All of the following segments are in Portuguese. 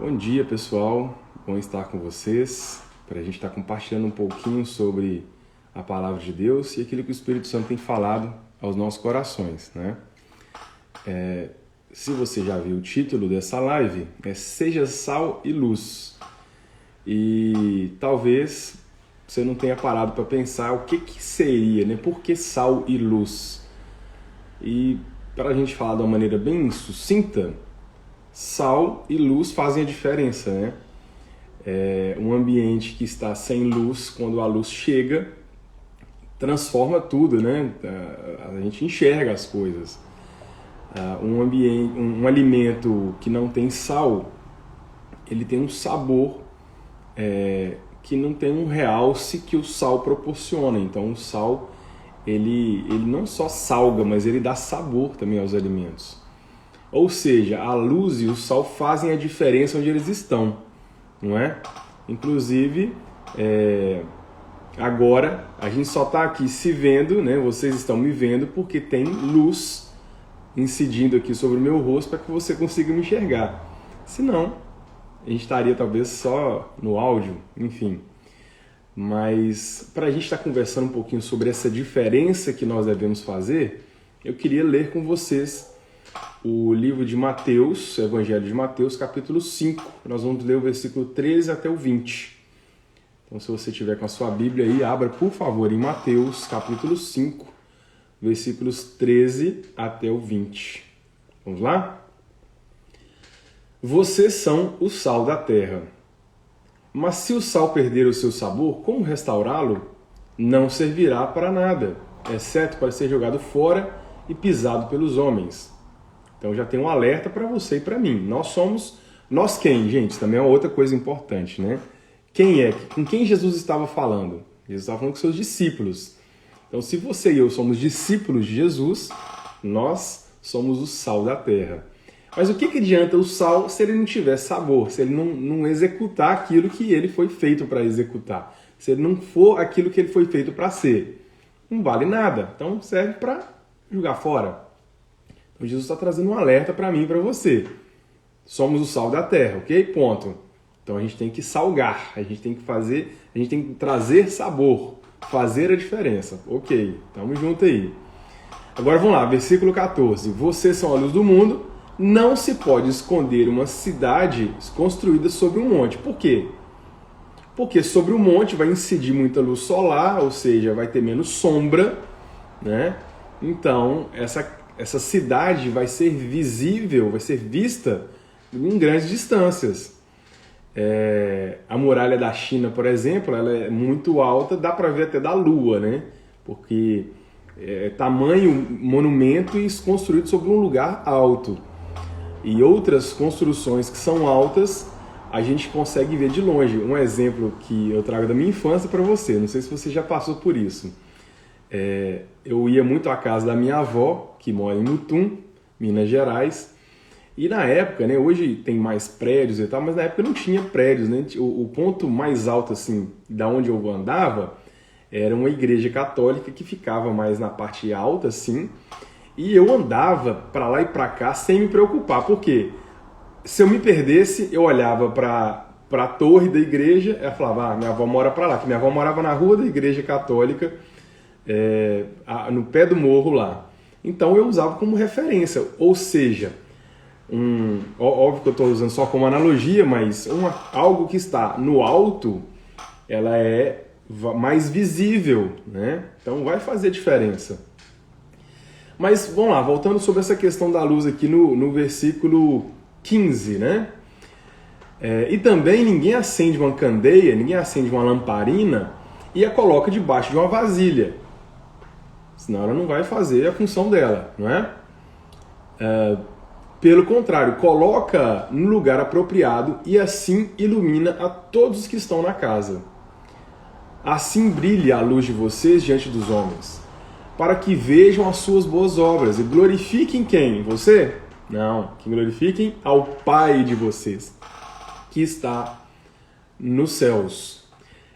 Bom dia, pessoal. Bom estar com vocês para a gente estar compartilhando um pouquinho sobre a palavra de Deus e aquilo que o Espírito Santo tem falado aos nossos corações, né? Se você já viu o título dessa live, Seja Sal e Luz. E talvez você não tenha parado para pensar o que seria, né? Por que sal e luz? E para a gente falar de uma maneira bem sucinta, sal e luz fazem a diferença, né? Um ambiente que está sem luz, quando a luz chega, transforma tudo, né? A gente enxerga as coisas. Um alimento que não tem sal, ele tem um sabor que não tem um realce que o sal proporciona. Então o sal, ele não só salga, mas ele dá sabor também aos alimentos. Ou seja, a luz e o sal fazem a diferença onde eles estão, não é? Inclusive, agora a gente só está aqui se vendo, né? Vocês estão me vendo porque tem luz incidindo aqui sobre o meu rosto para que você consiga me enxergar. Senão, a gente estaria talvez só no áudio, enfim. Mas para a gente estar conversando um pouquinho sobre essa diferença que nós devemos fazer, eu queria ler com vocês o livro de Mateus, o Evangelho de Mateus, capítulo 5. Nós vamos ler o versículo 13 até o 20. Então, se você tiver com a sua Bíblia aí, abra, por favor, em Mateus, capítulo 5, versículos 13 até o 20. Vamos lá? Vocês são o sal da terra. Mas se o sal perder o seu sabor, como restaurá-lo? Não servirá para nada, exceto para ser jogado fora e pisado pelos homens. Então já tem um alerta para você e para mim. Nós quem, gente? Isso também é outra coisa importante, né? Com quem Jesus estava falando? Jesus estava falando com seus discípulos. Então, se você e eu somos discípulos de Jesus, nós somos o sal da terra. Mas o que adianta o sal se ele não tiver sabor, se ele não executar aquilo que ele foi feito para executar, se ele não for aquilo que ele foi feito para ser? Não vale nada. Então, serve para jogar fora. Então, Jesus está trazendo um alerta para mim e para você. Somos o sal da terra, ok? Ponto. Então, a gente tem que salgar, a gente tem que trazer sabor, fazer a diferença. Ok, tamo junto aí. Agora vamos lá, versículo 14. Vocês são a luz do mundo, não se pode esconder uma cidade construída sobre um monte. Por quê? Porque sobre o monte vai incidir muita luz solar, ou seja, vai ter menos sombra, né? Então, essa cidade vai ser visível, vai ser vista em grandes distâncias. A muralha da China, por exemplo, ela é muito alta, dá para ver até da Lua, né? Porque é tamanho monumento e construído sobre um lugar alto. E outras construções que são altas, a gente consegue ver de longe. Um exemplo que eu trago da minha infância para você, não sei se você já passou por isso. Eu ia muito à casa da minha avó, que mora em Mutum, Minas Gerais. E na época, né, hoje tem mais prédios e tal, mas na época não tinha prédios, né? O ponto mais alto, assim, da onde eu andava, era uma igreja católica que ficava mais na parte alta, assim, e eu andava para lá e para cá sem me preocupar, porque se eu me perdesse, eu olhava para a torre da igreja, e falava, minha avó mora para lá, que minha avó morava na rua da igreja católica, no pé do morro lá. Então eu usava como referência, ou seja, óbvio que eu estou usando só como analogia, mas algo que está no alto, ela é mais visível, né? Então vai fazer diferença. Mas vamos lá, voltando sobre essa questão da luz aqui no versículo 15, né? E também ninguém acende uma candeia, ninguém acende uma lamparina e a coloca debaixo de uma vasilha. Senão ela não vai fazer a função dela, não é? Pelo contrário, coloca no lugar apropriado e assim ilumina a todos os que estão na casa. Assim brilha a luz de vocês diante dos homens, para que vejam as suas boas obras e glorifiquem quem? Você? Não, que glorifiquem ao Pai de vocês, que está nos céus.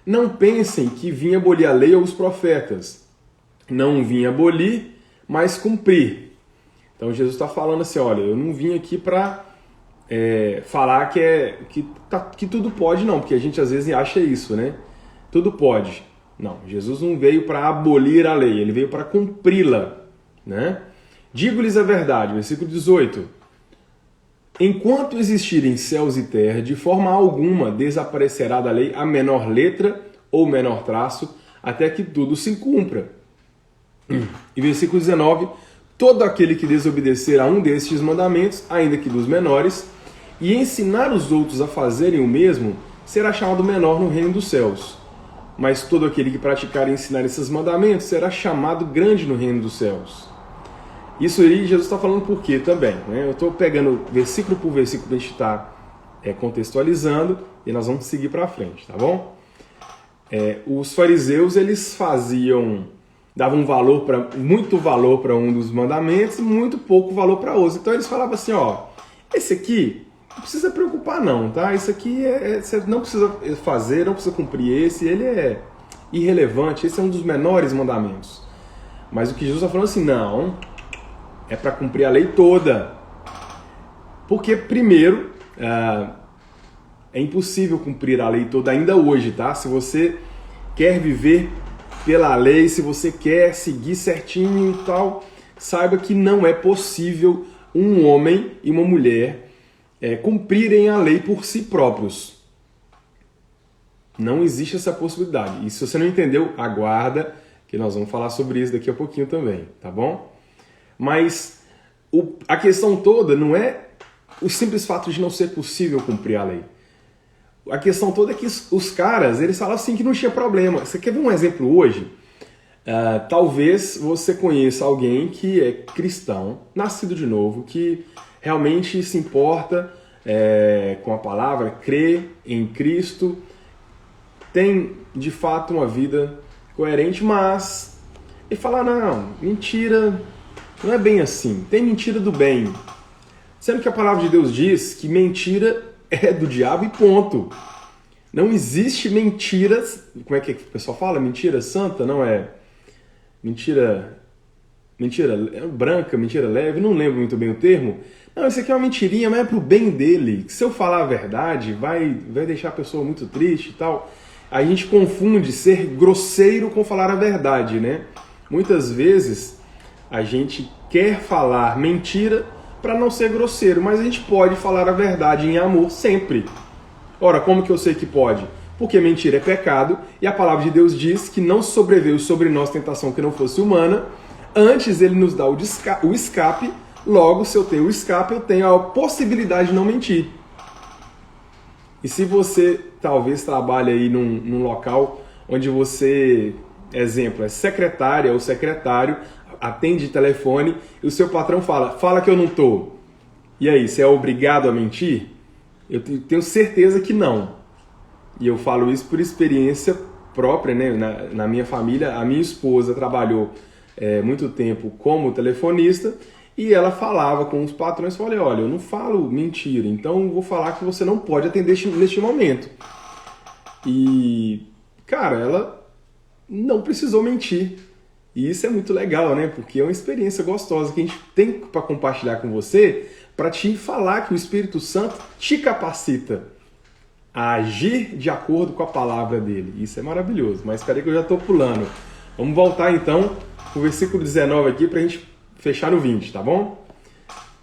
Não pensem que vim abolir a lei ou os profetas. Não vim abolir, mas cumprir. Então Jesus está falando assim, olha, eu não vim aqui para falar que tudo pode, não, porque a gente às vezes acha isso, né? Tudo pode. Não, Jesus não veio para abolir a lei, ele veio para cumpri-la, né? Digo-lhes a verdade, versículo 18. Enquanto existirem céus e terra, de forma alguma desaparecerá da lei a menor letra ou menor traço, até que tudo se cumpra. E versículo 19. Todo aquele que desobedecer a um destes mandamentos, ainda que dos menores, e ensinar os outros a fazerem o mesmo, será chamado menor no reino dos céus. Mas todo aquele que praticar e ensinar esses mandamentos será chamado grande no reino dos céus. Isso aí Jesus está falando por quê também, né? Eu estou pegando versículo por versículo para a gente estar contextualizando e nós vamos seguir para frente, tá bom? Os fariseus, eles davam muito valor para um dos mandamentos e muito pouco valor para outros. Então eles falavam assim, esse aqui não precisa preocupar não, tá? Isso aqui você não precisa fazer, não precisa cumprir esse, ele é irrelevante, esse é um dos menores mandamentos. Mas o que Jesus está falando assim, não, é para cumprir a lei toda. Porque, primeiro, é impossível cumprir a lei toda ainda hoje, tá? Se você quer viver pela lei, se você quer seguir certinho e tal, saiba que não é possível um homem e uma mulher cumprirem a lei por si próprios. Não existe essa possibilidade. E se você não entendeu, aguarda, que nós vamos falar sobre isso daqui a pouquinho também, tá bom? Mas a questão toda não é o simples fato de não ser possível cumprir a lei. A questão toda é que os caras, eles falam assim que não tinha problema. Você quer ver um exemplo hoje? Talvez você conheça alguém que é cristão, nascido de novo, que realmente se importa com a palavra, crê em Cristo, tem de fato uma vida coerente, mas ele fala, não, mentira, não é bem assim, tem mentira do bem. Sendo que a palavra de Deus diz que mentira é do diabo e ponto. Não existe mentiras, como é que o pessoal fala? Mentira santa, não é? Mentira branca, mentira leve, não lembro muito bem o termo. Não, isso aqui é uma mentirinha, mas é pro bem dele. Se eu falar a verdade, vai deixar a pessoa muito triste e tal. A gente confunde ser grosseiro com falar a verdade, né? Muitas vezes a gente quer falar mentira para não ser grosseiro, mas a gente pode falar a verdade em amor sempre. Ora, como que eu sei que pode? Porque mentira é pecado e a palavra de Deus diz que não sobreveio sobre nós tentação que não fosse humana, antes ele nos dá o escape, logo se eu tenho o escape, eu tenho a possibilidade de não mentir. E se você talvez trabalhe aí num local onde você, exemplo, é secretária ou secretário, atende telefone e o seu patrão fala que eu não tô. E aí, você é obrigado a mentir? Eu tenho certeza que não. E eu falo isso por experiência própria, né? Na minha família, a minha esposa trabalhou muito tempo como telefonista e ela falava com os patrões, falei, olha, eu não falo mentira, então vou falar que você não pode atender neste momento. E, cara, ela não precisou mentir. E isso é muito legal, né? Porque é uma experiência gostosa que a gente tem para compartilhar com você, para te falar que o Espírito Santo te capacita a agir de acordo com a palavra dele. Isso é maravilhoso. Mas espera aí que eu já estou pulando. Vamos voltar então para o versículo 19 aqui para a gente fechar no 20, tá bom?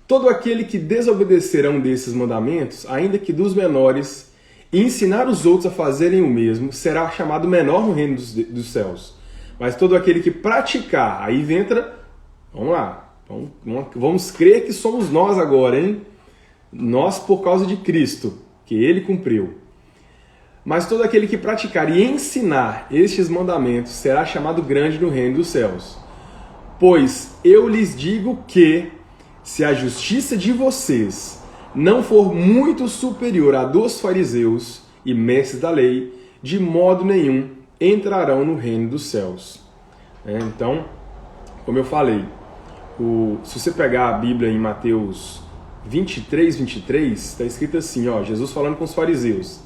Todo aquele que desobedecer a um desses mandamentos, ainda que dos menores, e ensinar os outros a fazerem o mesmo, será chamado menor no reino dos céus. Mas todo aquele que praticar, aí entra, vamos lá, vamos crer que somos nós agora, hein? Nós por causa de Cristo, que Ele cumpriu. Mas todo aquele que praticar e ensinar estes mandamentos será chamado grande no reino dos céus. Pois eu lhes digo que, se a justiça de vocês não for muito superior à dos fariseus e mestres da lei, de modo nenhum entrarão no reino dos céus. Então, como eu falei, se você pegar a Bíblia em Mateus 23, está escrito assim, Jesus falando com os fariseus.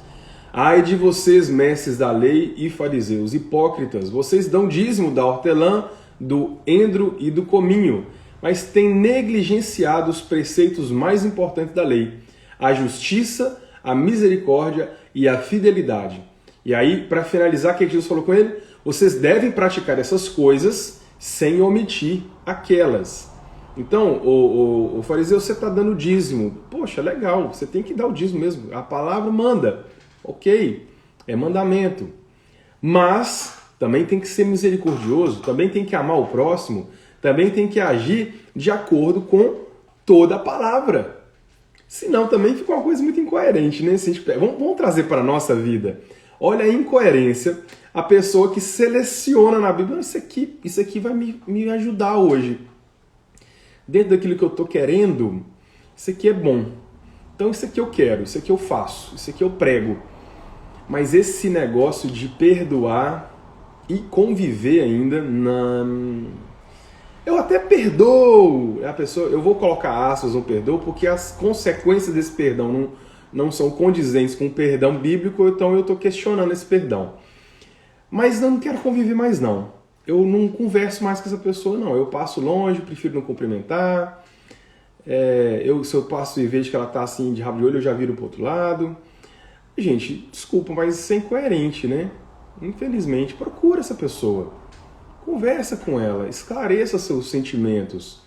Ai de vocês, mestres da lei e fariseus, hipócritas, vocês dão dízimo da hortelã, do endro e do cominho, mas têm negligenciado os preceitos mais importantes da lei, a justiça, a misericórdia e a fidelidade. E aí, para finalizar, o que Jesus falou com ele? Vocês devem praticar essas coisas sem omitir aquelas. Então, o fariseu, você está dando dízimo. Poxa, legal, você tem que dar o dízimo mesmo. A palavra manda. Ok, é mandamento. Mas também tem que ser misericordioso, também tem que amar o próximo, também tem que agir de acordo com toda a palavra. Senão também fica uma coisa muito incoerente, né? Se a gente vamos trazer para a nossa vida. Olha a incoerência, a pessoa que seleciona na Bíblia, isso aqui vai me ajudar hoje. Dentro daquilo que eu estou querendo, isso aqui é bom. Então isso aqui eu quero, isso aqui eu faço, isso aqui eu prego. Mas esse negócio de perdoar e conviver ainda, não. Eu até perdoo a pessoa, eu vou colocar aspas no perdoo, porque as consequências desse perdão não são condizentes com o perdão bíblico, então eu estou questionando esse perdão. Mas eu não quero conviver mais não. Eu não converso mais com essa pessoa não. Eu passo longe, prefiro não cumprimentar. Se eu passo e vejo que ela está assim de rabo de olho, eu já viro para o outro lado. Gente, desculpa, mas isso é incoerente, né? Infelizmente, procura essa pessoa. Conversa com ela, esclareça seus sentimentos.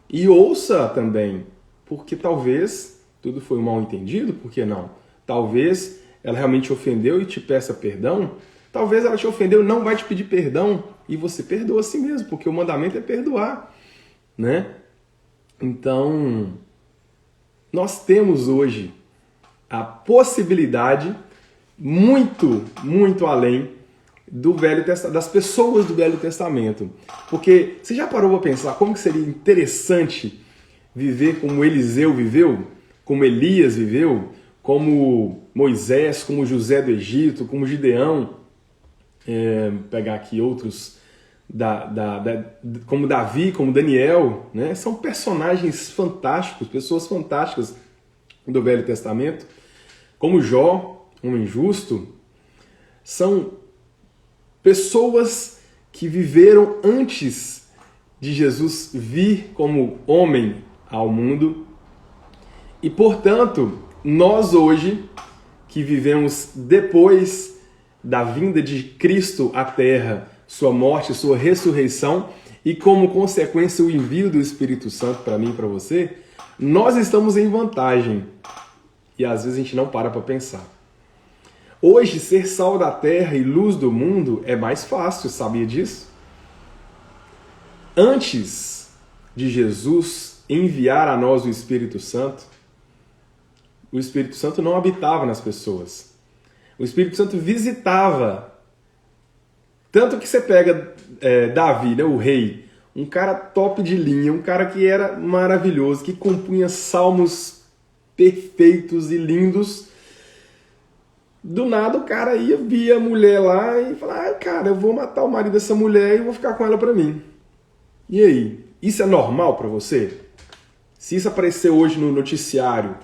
E ouça também, porque talvez tudo foi um mal entendido, por que não? Talvez ela realmente te ofendeu e te peça perdão. Talvez ela te ofendeu e não vai te pedir perdão. E você perdoa a si mesmo, porque o mandamento é perdoar, né? Então, nós temos hoje a possibilidade muito, muito além das pessoas do Velho Testamento. Porque você já parou para pensar como que seria interessante viver como Eliseu viveu, como Elias viveu, como Moisés, como José do Egito, como Gideão, pegar aqui outros, como Davi, como Daniel, né? São personagens fantásticos, pessoas fantásticas do Velho Testamento, como Jó, homem justo, são pessoas que viveram antes de Jesus vir como homem ao mundo e, portanto, nós hoje, que vivemos depois da vinda de Cristo à Terra, sua morte, sua ressurreição e, como consequência, o envio do Espírito Santo para mim e para você, nós estamos em vantagem e às vezes a gente não para pensar. Hoje, ser sal da terra e luz do mundo é mais fácil, sabia disso? Antes de Jesus enviar a nós o Espírito Santo não habitava nas pessoas. O Espírito Santo visitava. Tanto que você pega Davi, né, o rei, um cara top de linha, um cara que era maravilhoso, que compunha salmos perfeitos e lindos. Do nada o cara via a mulher lá e falava, cara, eu vou matar o marido dessa mulher e vou ficar com ela pra mim. E aí? Isso é normal pra você? Se isso aparecer hoje no noticiário,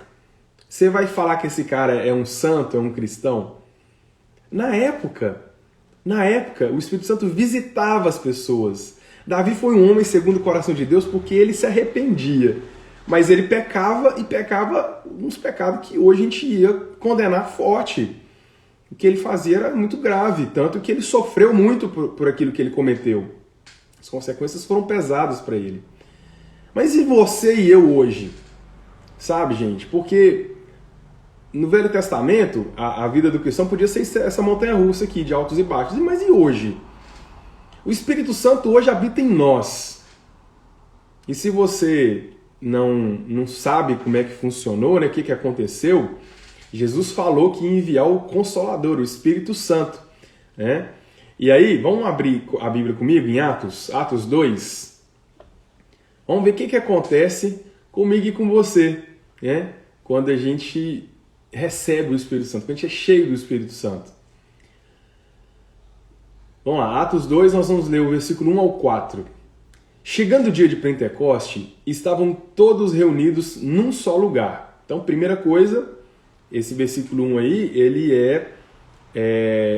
você vai falar que esse cara é um santo, é um cristão? Na época, o Espírito Santo visitava as pessoas. Davi foi um homem segundo o coração de Deus porque ele se arrependia. Mas ele pecava e pecava uns pecados que hoje a gente ia condenar forte. O que ele fazia era muito grave, tanto que ele sofreu muito por aquilo que ele cometeu. As consequências foram pesadas para ele. Mas e você e eu hoje? Sabe, gente? Porque no Velho Testamento, a vida do cristão podia ser essa montanha-russa aqui, de altos e baixos. Mas e hoje? O Espírito Santo hoje habita em nós. E se você não sabe como é que funcionou, né, o que aconteceu, Jesus falou que ia enviar o Consolador, o Espírito Santo, né? E aí, vamos abrir a Bíblia comigo em Atos 2. Vamos ver o que acontece comigo e com você, né? Quando a gente recebe o Espírito Santo, quando a gente é cheio do Espírito Santo. Vamos lá, Atos 2, nós vamos ler o versículo 1 ao 4. Chegando o dia de Pentecoste, estavam todos reunidos num só lugar. Então, primeira coisa, esse versículo 1 aí, ele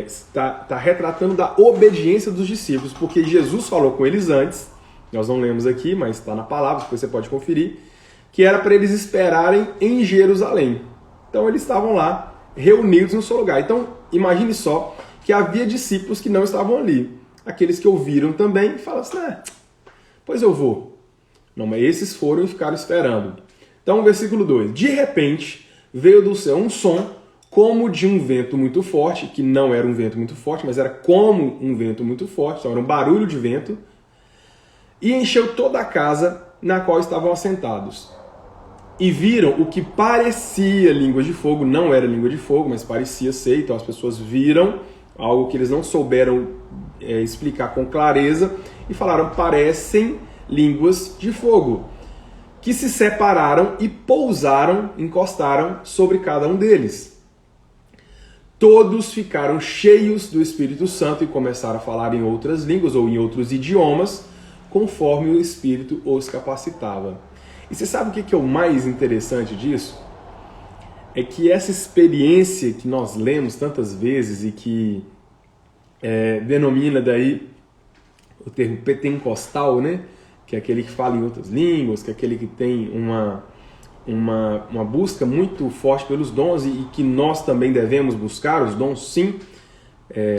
está retratando da obediência dos discípulos, porque Jesus falou com eles antes, nós não lemos aqui, mas está na palavra, depois você pode conferir, que era para eles esperarem em Jerusalém. Então eles estavam lá, reunidos no seu lugar. Então imagine só que havia discípulos que não estavam ali. Aqueles que ouviram também falam assim, pois eu vou. Não, mas esses foram e ficaram esperando. Então, versículo 2. De repente, veio do céu um som como de um vento muito forte, que não era um vento muito forte, mas era como um vento muito forte, então era um barulho de vento, e encheu toda a casa na qual estavam assentados. E viram o que parecia língua de fogo, não era língua de fogo, mas parecia ser, então as pessoas viram algo que eles não souberam explicar com clareza, e falaram, parecem línguas de fogo, que se separaram e pousaram, encostaram sobre cada um deles. Todos ficaram cheios do Espírito Santo e começaram a falar em outras línguas ou em outros idiomas, conforme o Espírito os capacitava. E você sabe o que é o mais interessante disso? É que essa experiência que nós lemos tantas vezes e que denomina daí o termo pentecostal, né? Que é aquele que fala em outras línguas, que é aquele que tem uma busca muito forte pelos dons e que nós também devemos buscar os dons, sim.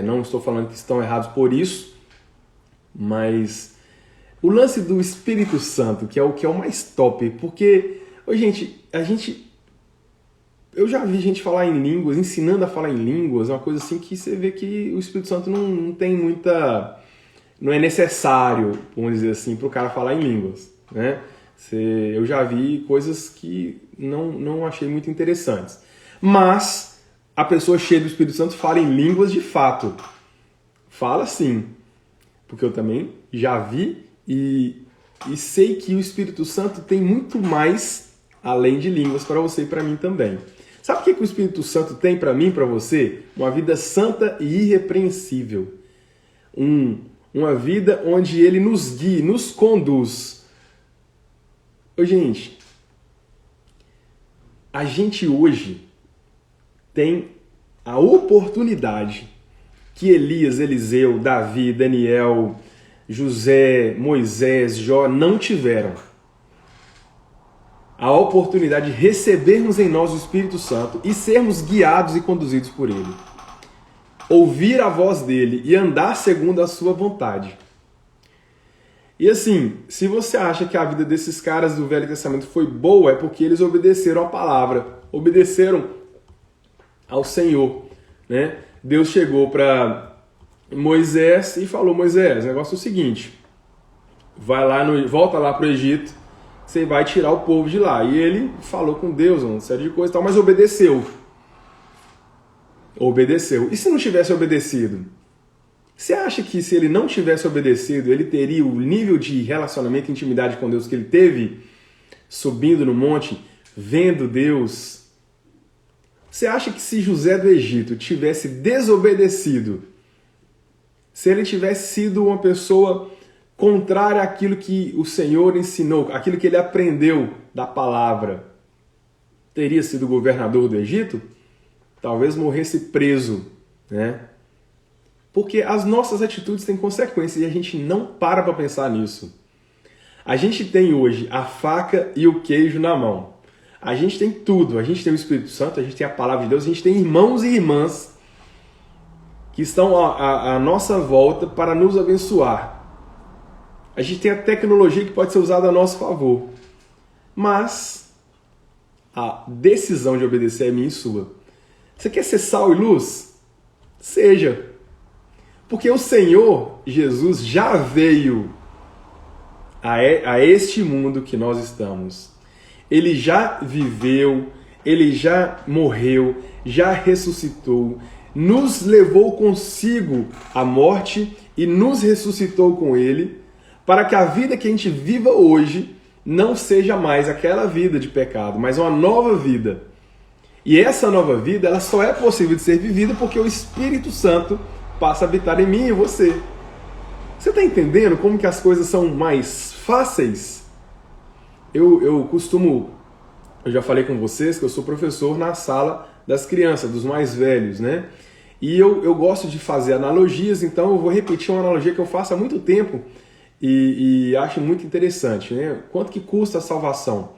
Não estou falando que estão errados por isso, mas o lance do Espírito Santo, que é o mais top, porque, eu já vi gente falar em línguas, ensinando a falar em línguas, uma coisa assim que você vê que o Espírito Santo não tem muita... Não é necessário, vamos dizer assim, para o cara falar em línguas, né? Eu já vi coisas que não achei muito interessantes. Mas a pessoa cheia do Espírito Santo fala em línguas de fato. Fala sim. Porque eu também já vi e sei que o Espírito Santo tem muito mais além de línguas para você e para mim também. Sabe o que o Espírito Santo tem para mim e para você? Uma vida santa e irrepreensível. Uma vida onde ele nos guia, nos conduz. Gente, a gente hoje tem a oportunidade que Elias, Eliseu, Davi, Daniel, José, Moisés, Jó não tiveram. A oportunidade de recebermos em nós o Espírito Santo e sermos guiados e conduzidos por ele. Ouvir a voz dele e andar segundo a sua vontade. E assim, se você acha que a vida desses caras do Velho Testamento foi boa, é porque eles obedeceram a palavra, obedeceram ao Senhor, né? Deus chegou para Moisés e falou, Moisés, o negócio é o seguinte, volta lá para o Egito, você vai tirar o povo de lá. E ele falou com Deus, uma série de coisas e tal, mas obedeceu. E se não tivesse obedecido? Você acha que se ele não tivesse obedecido, ele teria o nível de relacionamento e intimidade com Deus que ele teve subindo no monte, vendo Deus? Você acha que se José do Egito tivesse desobedecido, se ele tivesse sido uma pessoa contrária àquilo que o Senhor ensinou, aquilo que ele aprendeu da palavra, teria sido governador do Egito? Talvez morresse preso, né? Porque as nossas atitudes têm consequências e a gente não para pensar nisso. A gente tem hoje a faca e o queijo na mão. A gente tem tudo. A gente tem o Espírito Santo, a gente tem a Palavra de Deus, a gente tem irmãos e irmãs que estão à nossa volta para nos abençoar. A gente tem a tecnologia que pode ser usada a nosso favor. Mas a decisão de obedecer é minha e sua. Você quer ser sal e luz? Seja. Porque o Senhor Jesus já veio a este mundo que nós estamos. Ele já viveu, ele já morreu, já ressuscitou, nos levou consigo à morte e nos ressuscitou com ele, para que a vida que a gente viva hoje não seja mais aquela vida de pecado, mas uma nova vida. E essa nova vida, ela só é possível de ser vivida porque o Espírito Santo passa a habitar em mim e em você. Você está entendendo como que as coisas são mais fáceis? Eu já falei com vocês que eu sou professor na sala das crianças, dos mais velhos, né? E eu gosto de fazer analogias, então eu vou repetir uma analogia que eu faço há muito tempo e acho muito interessante, né? Quanto que custa a salvação?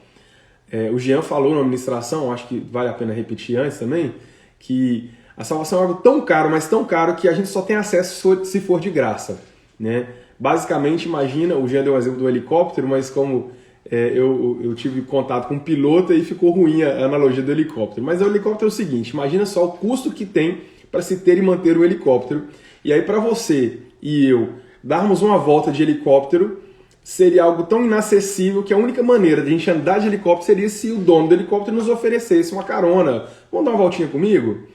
O Jean falou na ministração, acho que vale a pena repetir antes também, que a salvação é algo tão caro, mas tão caro que a gente só tem acesso se for de graça, né? Basicamente, imagina, o Jean deu o exemplo do helicóptero, mas como eu tive contato com um piloto e ficou ruim a analogia do helicóptero. Mas o helicóptero é o seguinte, imagina só o custo que tem para se ter e manter um helicóptero. E aí para você e eu darmos uma volta de helicóptero seria algo tão inacessível que a única maneira de a gente andar de helicóptero seria se o dono do helicóptero nos oferecesse uma carona. Vamos dar uma voltinha comigo?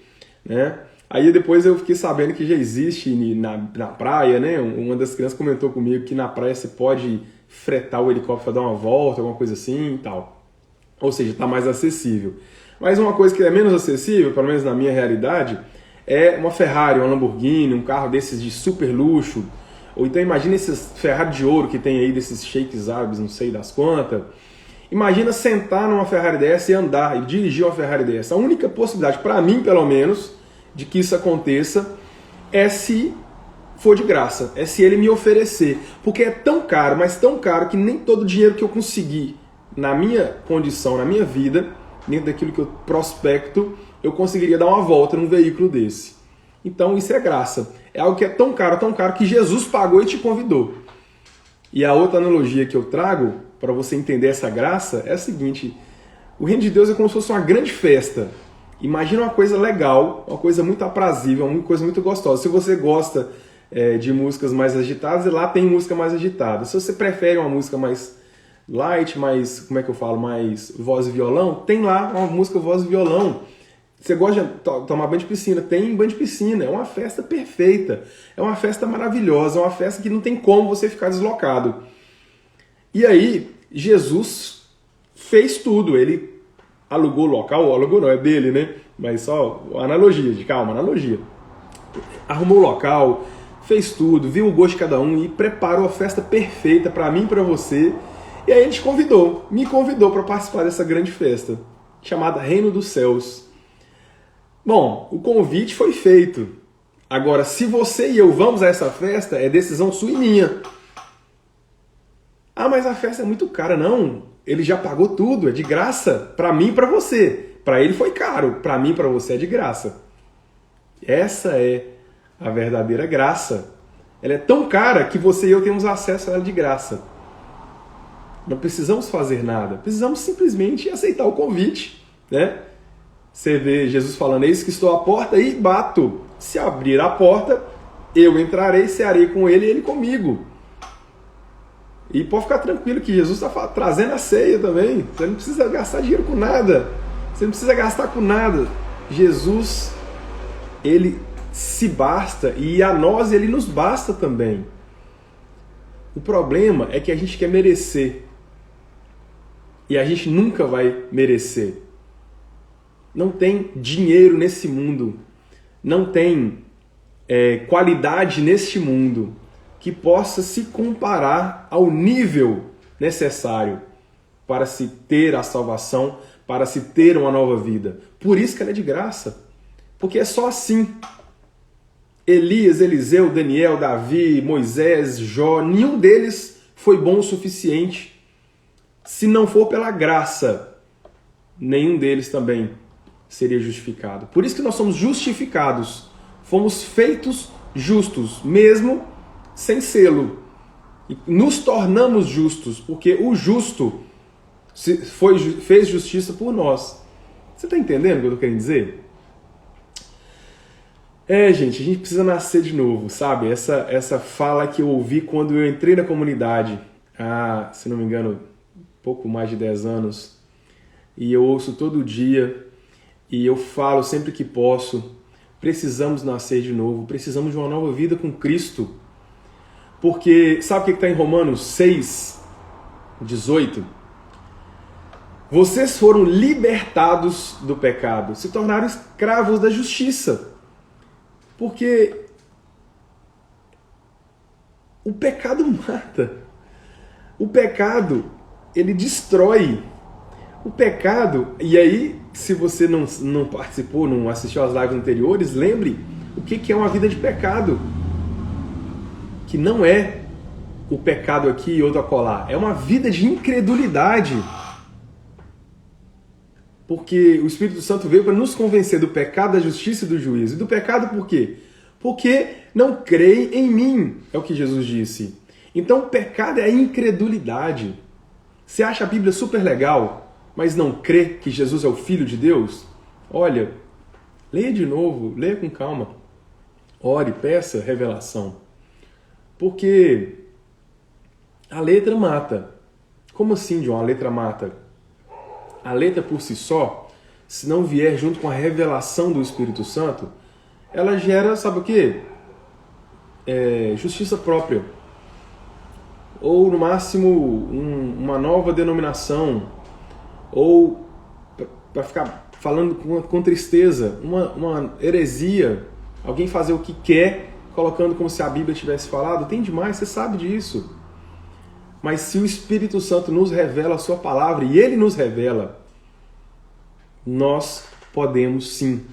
Né? Aí depois eu fiquei sabendo que já existe na praia, né? Uma das crianças comentou comigo que na praia você pode fretar o helicóptero para dar uma volta, alguma coisa assim e tal. Ou seja, está mais acessível. Mas uma coisa que é menos acessível, pelo menos na minha realidade, é uma Ferrari, uma Lamborghini, um carro desses de super luxo. Ou então imagina esses Ferrari de ouro que tem aí, desses sheiks árabes, não sei das quantas. Imagina sentar numa Ferrari dessa e andar, e dirigir uma Ferrari dessa. A única possibilidade, para mim pelo menos, de que isso aconteça é se for de graça, é se ele me oferecer. Porque é tão caro, mas tão caro, que nem todo o dinheiro que eu conseguir na minha condição, na minha vida, dentro daquilo que eu prospecto, eu conseguiria dar uma volta num veículo desse. Então isso é graça. É algo que é tão caro que Jesus pagou e te convidou. E a outra analogia que eu trago para você entender essa graça é a seguinte: o reino de Deus é como se fosse uma grande festa. Imagina uma coisa legal, uma coisa muito aprazível, uma coisa muito gostosa. Se você gosta de músicas mais agitadas, lá tem música mais agitada. Se você prefere uma música mais light, mais, como é que eu falo, mais voz e violão, tem lá uma música voz e violão. Você gosta de tomar banho de piscina? Tem banho de piscina. É uma festa perfeita. É uma festa maravilhosa. É uma festa que não tem como você ficar deslocado. E aí, Jesus fez tudo. Ele alugou o local. Alugou não, é dele, né? Mas só analogia, analogia. Arrumou o local, fez tudo, viu o gosto de cada um e preparou a festa perfeita para mim e para você. E aí ele te convidou, me convidou para participar dessa grande festa, chamada Reino dos Céus. Bom, o convite foi feito. Agora, se você e eu vamos a essa festa, é decisão sua e minha. Ah, mas a festa é muito cara. Não, ele já pagou tudo, é de graça, para mim e para você. Para ele foi caro, para mim e para você é de graça. Essa é a verdadeira graça. Ela é tão cara que você e eu temos acesso a ela de graça. Não precisamos fazer nada, precisamos simplesmente aceitar o convite, né? Você vê Jesus falando: eis que estou à porta e bato. Se abrir a porta, eu entrarei, cearei com ele e ele comigo. E pode ficar tranquilo que Jesus está trazendo a ceia também. Você não precisa gastar dinheiro com nada. Você não precisa gastar com nada. Jesus, ele se basta e a nós ele nos basta também. O problema é que a gente quer merecer. E a gente nunca vai merecer. Não tem dinheiro nesse mundo, não tem qualidade neste mundo que possa se comparar ao nível necessário para se ter a salvação, para se ter uma nova vida. Por isso que ela é de graça, porque é só assim. Elias, Eliseu, Daniel, Davi, Moisés, Jó, nenhum deles foi bom o suficiente. Se não for pela graça, nenhum deles também seria justificado. Por isso que nós somos justificados. Fomos feitos justos, mesmo sem sê-lo. E nos tornamos justos, porque o justo fez justiça por nós. Você está entendendo o que eu estou querendo dizer? Gente, a gente precisa nascer de novo, sabe? Essa fala que eu ouvi quando eu entrei na comunidade, há, se não me engano, pouco mais de 10 anos, e eu ouço todo dia, e eu falo sempre que posso: precisamos nascer de novo, precisamos de uma nova vida com Cristo. Porque, sabe o que está em Romanos 6, 18? Vocês foram libertados do pecado, se tornaram escravos da justiça. Porque o pecado mata. O pecado, ele destrói. O pecado, e aí, se você não participou, não assistiu às lives anteriores, lembre o que é uma vida de pecado. Que não é o pecado aqui e outro acolá. É uma vida de incredulidade. Porque o Espírito Santo veio para nos convencer do pecado, da justiça e do juízo. E do pecado por quê? Porque não creem em mim, é o que Jesus disse. Então o pecado é a incredulidade. Você acha a Bíblia super legal, mas não crê que Jesus é o Filho de Deus? Olha, leia de novo, leia com calma. Ore, peça revelação. Porque a letra mata. Como assim, John? A letra mata? A letra por si só, se não vier junto com a revelação do Espírito Santo, ela gera, sabe o quê? Justiça própria. Ou, no máximo, uma nova denominação. Ou, para ficar falando com tristeza, uma heresia. Alguém fazer o que quer, colocando como se a Bíblia tivesse falado. Tem demais, você sabe disso. Mas se o Espírito Santo nos revela a sua palavra, e ele nos revela, nós podemos sim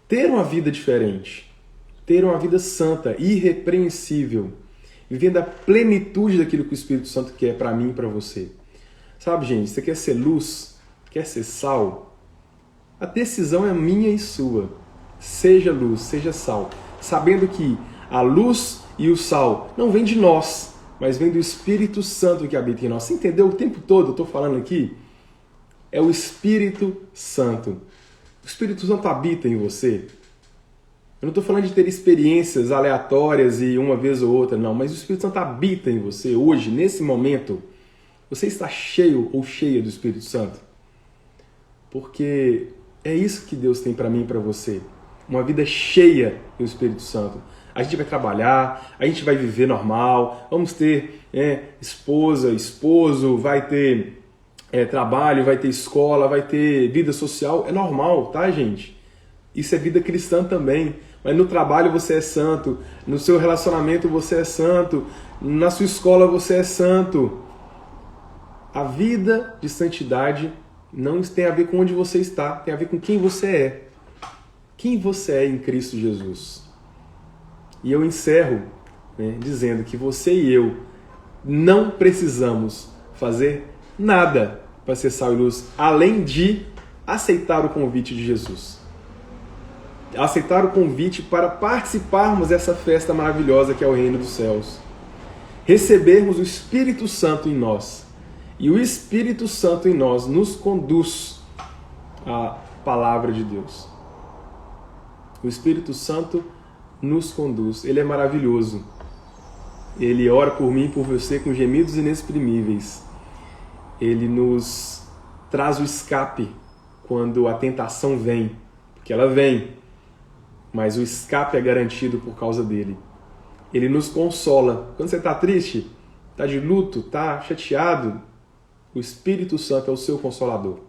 ter uma vida diferente, ter uma vida santa, irrepreensível, vivendo a plenitude daquilo que o Espírito Santo quer para mim e para você. Sabe, gente, você quer ser luz, quer ser sal? A decisão é minha e sua. Seja luz, seja sal, sabendo que a luz e o sal não vêm de nós, mas vem do Espírito Santo que habita em nós. Você entendeu? O tempo todo eu estou falando aqui, é o Espírito Santo. O Espírito Santo habita em você. Eu não estou falando de ter experiências aleatórias e uma vez ou outra, não. Mas o Espírito Santo habita em você hoje, nesse momento. Você está cheio ou cheia do Espírito Santo? Porque é isso que Deus tem para mim e para você. Uma vida cheia do Espírito Santo. A gente vai trabalhar, a gente vai viver normal, vamos ter esposa, esposo, vai ter trabalho, vai ter escola, vai ter vida social. É normal, tá, gente? Isso é vida cristã também. Mas no trabalho você é santo, no seu relacionamento você é santo, na sua escola você é santo. A vida de santidade não tem a ver com onde você está, tem a ver com quem você é. Quem você é em Cristo Jesus. E eu encerro dizendo que você e eu não precisamos fazer nada para ser sal e luz, além de aceitar o convite de Jesus. Aceitar o convite para participarmos dessa festa maravilhosa que é o Reino dos Céus. Recebermos o Espírito Santo em nós. E o Espírito Santo em nós nos conduz à palavra de Deus. O Espírito Santo nos conduz. Ele é maravilhoso. Ele ora por mim e por você com gemidos inexprimíveis. Ele nos traz o escape quando a tentação vem. Porque ela vem, mas o escape é garantido por causa dele. Ele nos consola. Quando você está triste, está de luto, está chateado, o Espírito Santo é o seu consolador.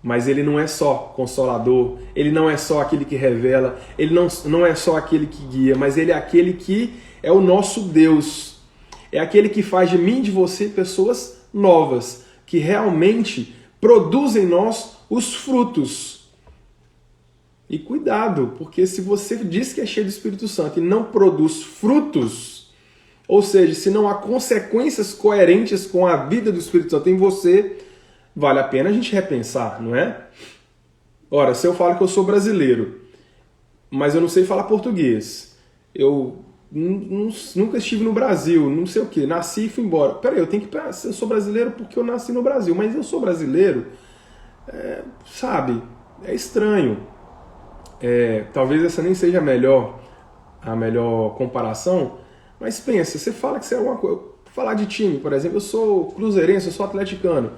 Mas ele não é só consolador, ele não é só aquele que revela, ele não é só aquele que guia, mas ele é aquele que é o nosso Deus. É aquele que faz de mim e de você pessoas novas, que realmente produzem em nós os frutos. E cuidado, porque se você diz que é cheio do Espírito Santo e não produz frutos, ou seja, se não há consequências coerentes com a vida do Espírito Santo em você, vale a pena a gente repensar, não é? Ora, se eu falo que eu sou brasileiro, mas eu não sei falar português, eu nunca estive no Brasil, não sei o que, nasci e fui embora. Peraí, eu sou brasileiro porque eu nasci no Brasil, mas eu sou brasileiro, sabe? É estranho. Talvez essa nem seja a melhor comparação, mas pensa, você fala que você é alguma coisa. Falar de time, por exemplo, eu sou cruzeirense, eu sou atleticano,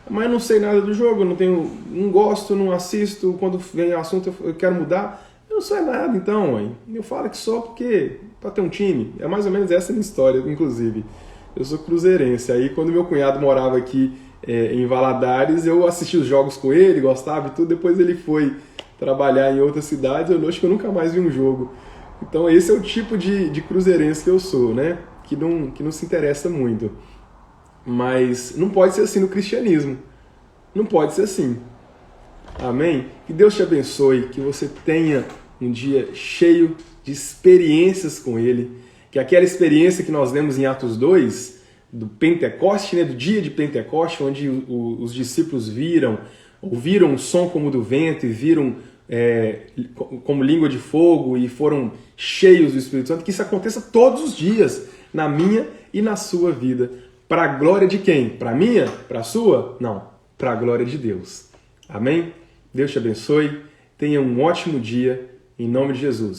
mas eu não sei nada do jogo, não gosto, não assisto, quando vem assunto eu quero mudar. Eu não sou nada, então, mãe. Eu falo que só porque para ter um time. É mais ou menos essa a minha história, inclusive. Eu sou cruzeirense. Aí quando meu cunhado morava aqui em Valadares, eu assisti os jogos com ele, gostava e tudo. Depois ele foi trabalhar em outras cidades, eu acho que eu nunca mais vi um jogo. Então esse é o tipo de cruzeirense que eu sou, né? Que não se interessa muito. Mas não pode ser assim no cristianismo. Não pode ser assim. Amém? Que Deus te abençoe, que você tenha um dia cheio de experiências com Ele, que aquela experiência que nós lemos em Atos 2, do Pentecoste, né, do dia de Pentecoste, onde os discípulos viram ouviram um som como do vento e viram como língua de fogo e foram cheios do Espírito Santo, que isso aconteça todos os dias na minha e na sua vida. Para a glória de quem? Para a minha? Para a sua? Não. Para a glória de Deus. Amém? Deus te abençoe. Tenha um ótimo dia. Em nome de Jesus.